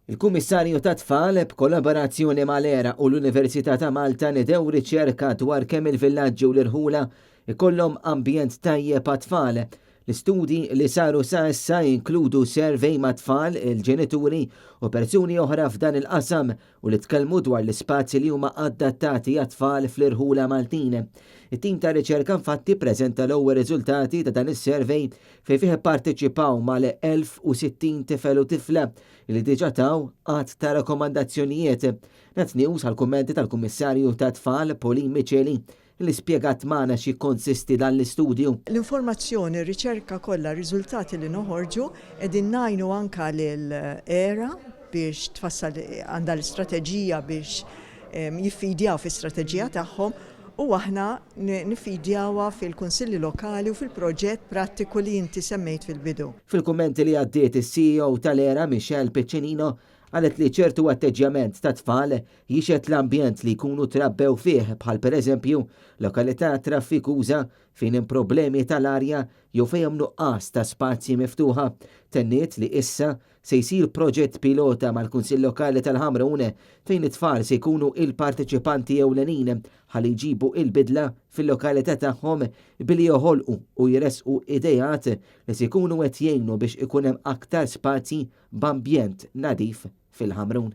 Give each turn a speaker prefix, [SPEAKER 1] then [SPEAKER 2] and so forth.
[SPEAKER 1] Il-Kummissarju tat-Tfal b'kollaborazzjoni mal-ERA u l-Università ta' Malta nedew riċerka dwar kemm il-villaġġi u l-irħula ikollhom ambjent tajjeb għat-tfal. L-istudji li saru sa issa jinkludu survey ma' tfal, il-ġenituri u persuni oħra f'dan il-qasam u li tkellmu dwar l-ispazji li huma adattati għat-tfal fl-irħula Maltin. It-tim ta' riċerka infatti preżenta l-ewwel riżultati ta' dan is-survey fejn fih parteċipaw mal-1060 tifel u tifla li diġà taw għadd ta' rakkomandazzjonijiet. News għal-kummenti tal-Kummissarju tat-Tfal Pauline Micheli li spjegat magħna xi konsisti dan l-istudju.
[SPEAKER 2] L-informazzjoni, r-riċerka kollha, r-riżultati li noħorġu qegħdin ngħinu anke lill-ERA biex tfassal għandha l-istrateġija biex jiffidjaw fl-istrateġija tagħhom u aħna nifidjawha fil-kunsilli lokali u fil-proġett prattiku li inti semmejt fil-bidu.
[SPEAKER 1] Fil-kummenti li għaddiet is-CEO tal-ERA Michel Piccinino qalet li ċertu atteġġjament ta' tfal jixet l-ambjent li jkunu trabbew fih bħal pereżempju lokalità traffikuża fejn hemm problemi tal-arja jew fejn hemm nuqqas ta' spazji miftuħa. Tenniet li issa se jsir proġett pilota mal-Kunsill Lokali tal-Ħamrun fejn it-tfal se jkunu il-parteċipanti ewlenin ħalli jġibu il-bidla fil-lokalità tagħhom billi joħolqu u jresqu idejat li se jkunu qed jgħinu biex ikun hemm aktar spazji b'ambjent nadif fil-Ħamrun.